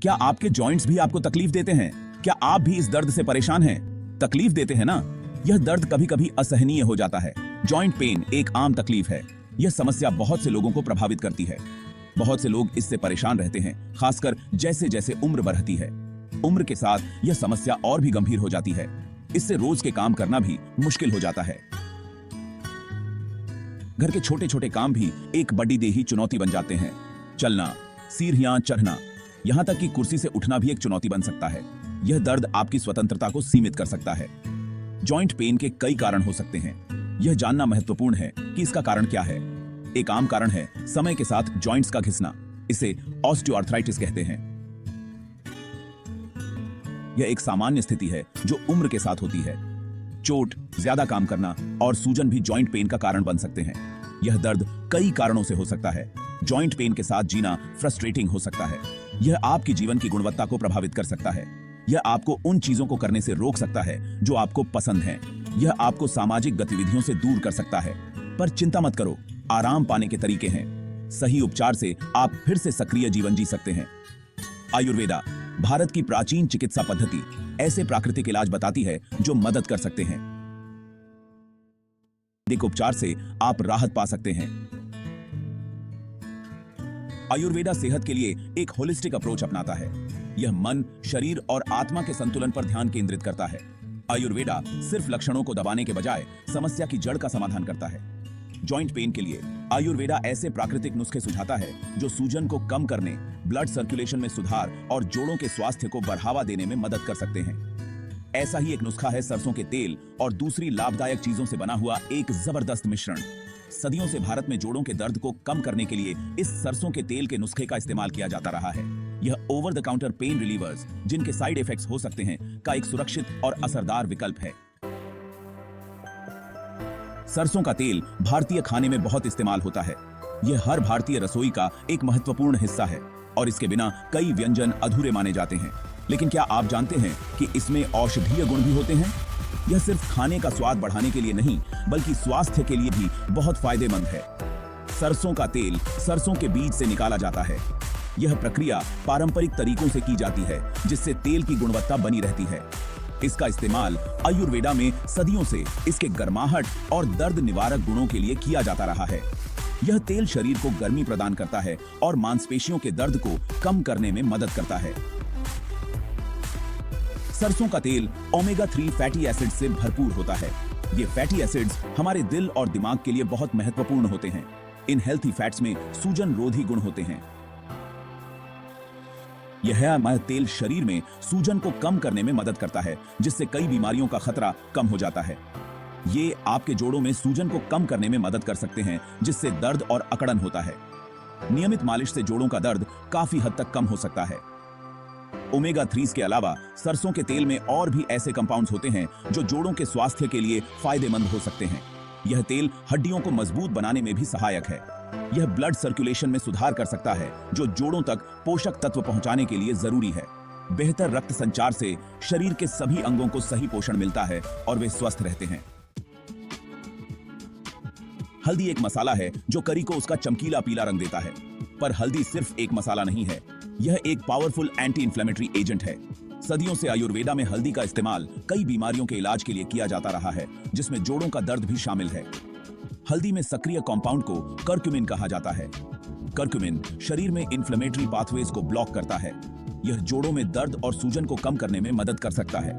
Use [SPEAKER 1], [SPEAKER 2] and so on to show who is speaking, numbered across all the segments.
[SPEAKER 1] क्या आपके जॉइंट्स भी आपको तकलीफ देते हैं? क्या आप भी इस दर्द से परेशान हैं? तकलीफ देते हैं ना? यह दर्द कभी कभी असहनीय हो जाता है। जॉइंट पेन एक आम तकलीफ है। यह समस्या बहुत से लोगों को प्रभावित करती है। बहुत से लोग इससे परेशान रहते हैं, खासकर जैसे जैसे उम्र बढ़ती है। उम्र के साथ यह समस्या और भी गंभीर हो जाती है। इससे रोज के काम करना भी मुश्किल हो जाता है। घर के छोटे छोटे काम भी एक बड़ी देही चुनौती बन जाते हैं। चलना, सीढ़ियां चढ़ना, यहां तक कि कुर्सी से उठना भी एक चुनौती बन सकता है। यह दर्द आपकी स्वतंत्रता को सीमित कर सकता है। जॉइंट पेन के कई कारण हो सकते हैं। यह जानना महत्वपूर्ण है कि इसका कारण क्या है। एक आम कारण है समय के साथ जॉइंट्स का घिसना। इसे ऑस्टियोआर्थराइटिस कहते हैं। यह एक सामान्य स्थिति है जो उम्र के साथ होती है। चोट, ज्यादा काम करना और सूजन भी जॉइंट पेन का कारण बन सकते हैं। यह दर्द कई कारणों से हो सकता है। जॉइंट पेन के साथ जीना फ्रस्ट्रेटिंग हो सकता है। यह आपकी जीवन की गुणवत्ता को प्रभावित कर सकता है। यह आपको उन चीजों को करने से रोक सकता है जो आपको पसंद हैं। यह आपको सामाजिक गतिविधियों से दूर कर सकता है। पर चिंता मत करो, आराम पाने के तरीके हैं। सही उपचार से आप फिर से सक्रिय जीवन जी सकते हैं। आयुर्वेदा, भारत की प्राचीन चिकित्सा पद्धति, ऐसे प्राकृतिक इलाज बताती है जो मदद कर सकते हैं। वैदिक उपचार से आप राहत पा सकते हैं। आयुर्वेदा सेहत के लिए एक होलिस्टिक अप्रोच अपनाता है। यह मन, शरीर और आत्मा के संतुलन पर ध्यान केंद्रित करता है। आयुर्वेदा सिर्फ लक्षणों को दबाने के बजाय समस्या की जड़ का समाधान करता है। जॉइंट पेन के लिए आयुर्वेदा ऐसे प्राकृतिक नुस्खे सुझाता है जो सूजन को कम करने, ब्लड सर्कुलेशन में सुधार और जोड़ों के स्वास्थ्य को बढ़ावा देने में मदद कर सकते हैं। ऐसा ही एक नुस्खा है सरसों के तेल और दूसरी लाभदायक चीजों से बना हुआ एक जबरदस्त मिश्रण। सदियों से भारत में जोड़ों के दर्द को कम करने के लिए इस सरसों के तेल के नुस्खे का इस्तेमाल किया जाता रहा है। यह over the counter pen relievers, जिनके साइड इफेक्ट्स हो सकते हैं, का एक सुरक्षित और असरदार विकल्प है। सरसों का तेल भारतीय खाने में बहुत इस्तेमाल होता है। यह हर भारतीय रसोई का एक महत्वपूर्ण हिस्सा है और इसके बिना कई व्यंजन अधूरे माने जाते हैं। लेकिन क्या आप जानते हैं कि इसमें औषधीय गुण भी होते हैं? यह सिर्फ खाने का स्वाद बढ़ाने के लिए नहीं, बल्कि स्वास्थ्य के लिए भी बहुत फायदेमंद है। सरसों का तेल सरसों के बीज से निकाला जाता है। यह प्रक्रिया पारंपरिक तरीकों से की जाती है, जिससे तेल की गुणवत्ता बनी रहती है। इसका इस्तेमाल आयुर्वेदा में सदियों से इसके गर्माहट और दर्द निवारक गुणों के लिए किया जाता रहा है। यह तेल शरीर को गर्मी प्रदान करता है और मांसपेशियों के दर्द को कम करने में मदद करता है। सरसों का तेल ओमेगा 3 फैटी एसिड से भरपूर होता है। ये फैटी एसिड्स हमारे दिल और दिमाग के लिए बहुत महत्वपूर्ण होते हैं। इन हेल्थी फैट्स में सूजन रोधी गुण होते हैं। यह तेल शरीर में सूजन को कम करने में मदद करता है, जिससे कई बीमारियों का खतरा कम हो जाता है। ये आपके जोड़ों में सूजन को कम करने में मदद कर सकते हैं, जिससे दर्द और अकड़न होता है। नियमित मालिश से जोड़ों का दर्द काफी हद तक कम हो सकता है। ओमेगा 3 के अलावा सरसों के तेल में और भी ऐसे कंपाउंड्स होते हैं जो जोड़ों के स्वास्थ्य के लिए फायदेमंद हो सकते हैं। यह तेल हड्डियों को मजबूत बनाने में भी सहायक है। यह ब्लड सर्कुलेशन में सुधार कर सकता है, जो जोड़ों तक पोषक तत्व पहुंचाने के लिए जरूरी है। बेहतर रक्त संचार से शरीर के सभी अंगों को सही पोषण मिलता है और वे स्वस्थ रहते हैं। हल्दी एक मसाला है जो करी को उसका चमकीला पीला रंग देता है। पर हल्दी सिर्फ एक मसाला नहीं है, यह एक पावरफुल एंटी इंफ्लेमेटरी एजेंट है। सदियों से आयुर्वेदा में हल्दी का इस्तेमाल कई बीमारियों के इलाज के लिए किया जाता रहा है, जिसमें जोड़ों का दर्द भी शामिल है। हल्दी में सक्रिय कंपाउंड को कर्क्यूमिन कहा जाता है। कर्क्यूमिन शरीर में इंफ्लेमेटरी पाथवेज को ब्लॉक करता है। यह जोड़ों में दर्द और सूजन को कम करने में मदद कर सकता है।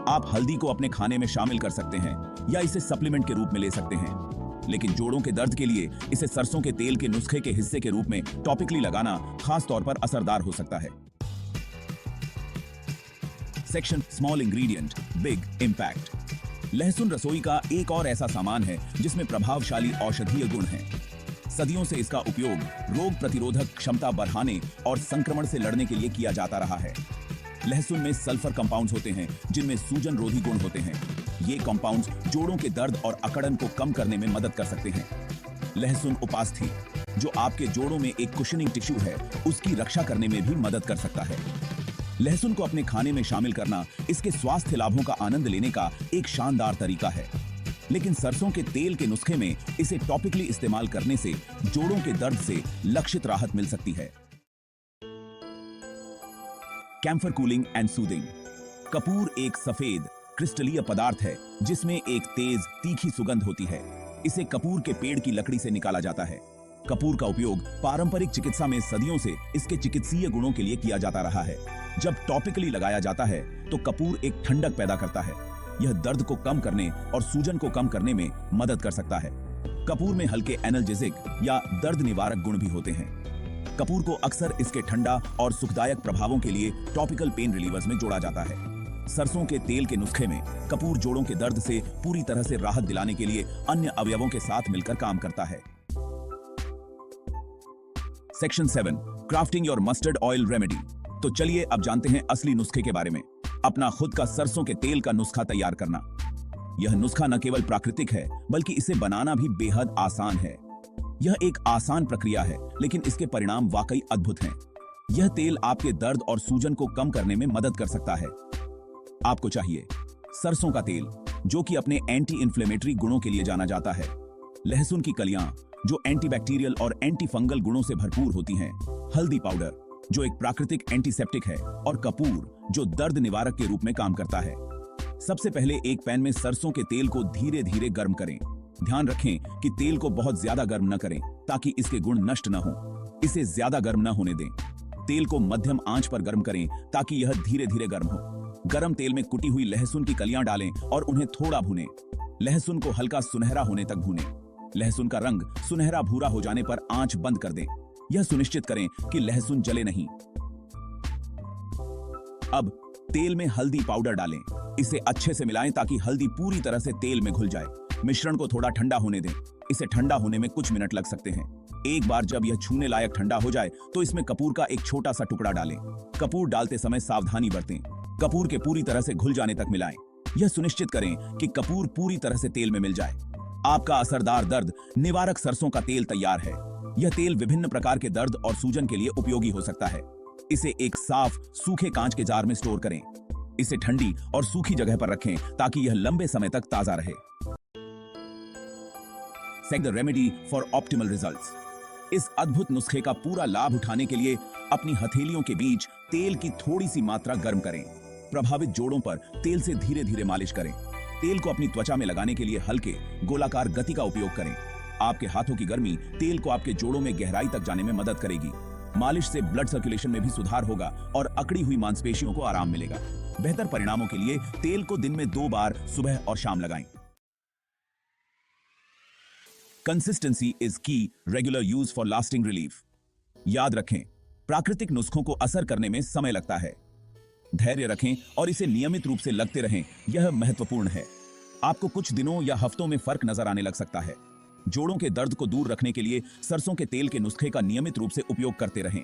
[SPEAKER 1] आप हल्दी को अपने खाने में शामिल कर सकते हैं या इसे सप्लीमेंट के रूप में ले सकते हैं। लेकिन जोड़ों के दर्द के लिए इसे सरसों के तेल के नुस्खे के हिस्से के रूप में टॉपिकली लगाना खास तौर पर असरदार हो सकता है। Section small ingredient big impact. लहसुन रसोई का एक और ऐसा सामान है जिसमें प्रभावशाली औषधीय गुण हैं। सदियों से इसका उपयोग रोग प्रतिरोधक क्षमता बढ़ाने और संक्रमण से लड़ने के लिए किया जाता रहा है। लहसुन में सल्फर कंपाउंड्स होते हैं जिनमें सूजन रोधी गुण होते हैं। ये कंपाउंड्स जोड़ों के दर्द और अकड़न को कम करने में मदद कर सकते हैं। लहसुन उपास्थि, जो आपके जोड़ों में एक कुशनिंग टिश्यू है, उसकी रक्षा करने में भी मदद कर सकता है। लहसुन को अपने खाने में शामिल करना इसके स्वास्थ्य लाभों का आनंद लेने का एक शानदार तरीका है। लेकिन सरसों के तेल के नुस्खे में इसे टॉपिकली इस्तेमाल करने से जोड़ों के दर्द से लक्षित राहत मिल सकती है। Camphor cooling and soothing. कपूर एक सफेद क्रिस्टलीय पदार्थ है जिसमें एक तेज तीखी सुगंध होती है। इसे कपूर के पेड़ की लकड़ी से निकाला जाता है। कपूर का उपयोग पारंपरिक चिकित्सा में सदियों से इसके चिकित्सीय गुणों के लिए किया जाता रहा है। जब टॉपिकली लगाया जाता है तो कपूर एक ठंडक पैदा करता है। यह दर्द को कम करने और सूजन को कम करने में मदद कर सकता है। कपूर में हल्के एनाल्जेसिक या दर्द निवारक गुण भी होते हैं। कपूर को अक्सर इसके ठंडा और सुखदायक प्रभावों के लिए टॉपिकल पेन रिलीवर्स में जोड़ा जाता है। सरसों के तेल के नुस्खे में कपूर जोड़ों के दर्द से पूरी तरह से राहत दिलाने के लिए अन्य अवयवों के साथ मिलकर काम करता है। Section 7 crafting your mustard oil remedy. तो चलिए अब जानते हैं असली नुस्खे के बारे में, अपना खुद का सरसों के तेल का नुस्खा तैयार करना। यह नुस्खा न केवल प्राकृतिक है बल्कि इसे बनाना भी बेहद आसान है। यह एक आसान प्रक्रिया है लेकिन इसके परिणाम वाकई अद्भुत हैं। यह तेल आपके दर्द और सूजन को कम करने में मदद कर सकता है। आपको चाहिए सरसों का तेल, जो कि अपने एंटी इंफ्लेमेटरी गुणों के लिए जाना जाता है, लहसुन की कलियां जो एंटीबैक्टीरियल और एंटी फंगल गुणों से भरपूर होती हैं, हल्दी पाउडर जो एक प्राकृतिक एंटीसेप्टिक है, और कपूर जो दर्द निवारक के रूप में काम करता है। सबसे पहले एक पैन में सरसों के तेल को धीरे धीरे गर्म करें। ध्यान रखें कि तेल को बहुत ज्यादा गर्म न करें ताकि इसके गुण नष्ट न हो। इसे ज्यादा गर्म न होने दें। तेल को मध्यम आंच पर गर्म करें ताकि यह धीरे धीरे गर्म हो। गरम तेल में कुटी हुई लहसुन की कलियां डालें और उन्हें थोड़ा भूनें। लहसुन को हल्का सुनहरा होने तक भूनें। लहसुन का रंग सुनहरा भूरा हो जाने पर आंच बंद कर दें। यह सुनिश्चित करें कि लहसुन जले नहीं। अब तेल में हल्दी पाउडर डालें। इसे अच्छे से मिलाएं ताकि हल्दी पूरी तरह से तेल में घुल जाए। मिश्रण को थोड़ा ठंडा होने दें। इसे ठंडा होने में कुछ मिनट लग सकते हैं। एक बार जब यह छूने लायक ठंडा हो जाए तो इसमें कपूर का एक छोटा सा टुकड़ा डालें। कपूर डालते समय सावधानी बरतें। कपूर के पूरी तरह से घुल जाने तक मिलाएं। यह सुनिश्चित करें कि कपूर पूरी तरह से तेल में मिल जाए। आपका असरदार दर्द निवारक सरसों का तेल तैयार है। यह तेल विभिन्न प्रकार के दर्द और सूजन के लिए उपयोगी हो सकता है। इसे एक साफ सूखे कांच के जार में स्टोर करें। इसे ठंडी और सूखी जगह पर रखें ताकि यह लंबे समय तक ताजा रहे। Set the remedy for optimal results. इस अद्भुत नुस्खे का पूरा लाभ उठाने के लिए अपनी हथेलियों के बीच तेल की थोड़ी सी मात्रा गर्म करें। प्रभावित जोड़ों पर तेल से धीरे धीरे मालिश करें। तेल को अपनी त्वचा में लगाने के लिए हल्के गोलाकार गति का उपयोग करें। आपके हाथों की गर्मी तेल को आपके जोड़ों में गहराई तक जाने में मदद करेगी। मालिश से ब्लड सर्कुलेशन में भी सुधार होगा और अकड़ी हुई मांसपेशियों को आराम मिलेगा। बेहतर परिणामों के लिए तेल को दिन में 2 बार सुबह और शाम लगाएं। कंसिस्टेंसी इज की, regular use for lasting relief. याद रखें, प्राकृतिक नुस्खों को असर करने में समय लगता है। धैर्य रखें और इसे नियमित रूप से लगते रहें, यह महत्वपूर्ण है। आपको कुछ दिनों या हफ्तों में फर्क नजर आने लग सकता है। जोड़ों के दर्द को दूर रखने के लिए सरसों के तेल के नुस्खे का नियमित रूप से उपयोग करते रहें।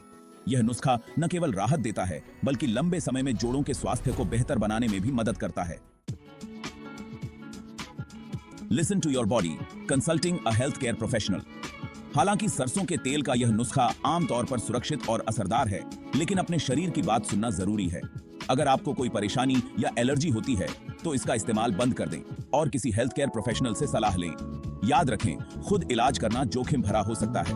[SPEAKER 1] यह नुस्खा न केवल राहत देता है बल्कि लंबे समय में जोड़ों के स्वास्थ्य को बेहतर बनाने में भी मदद करता है। Listen to your body, consulting a health care professional. हालांकि सरसों के तेल का यह नुस्खा आमतौर पर सुरक्षित और असरदार है, लेकिन अपने शरीर की बात सुनना जरूरी है। अगर आपको कोई परेशानी या एलर्जी होती है तो इसका इस्तेमाल बंद कर दें और किसी हेल्थ केयर प्रोफेशनल से सलाह लें। याद रखें, खुद इलाज करना जोखिम भरा हो सकता है।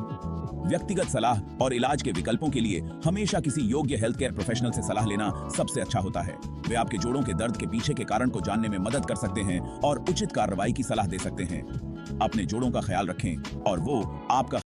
[SPEAKER 1] व्यक्तिगत सलाह और इलाज के विकल्पों के लिए हमेशा किसी योग्य हेल्थ केयर प्रोफेशनल से सलाह लेना सबसे अच्छा होता है। वे आपके जोड़ों के दर्द के पीछे के कारण को जानने में मदद कर सकते हैं और उचित कार्रवाई की सलाह दे सकते हैं। अपने जोड़ों का ख्याल रखें और वो आपका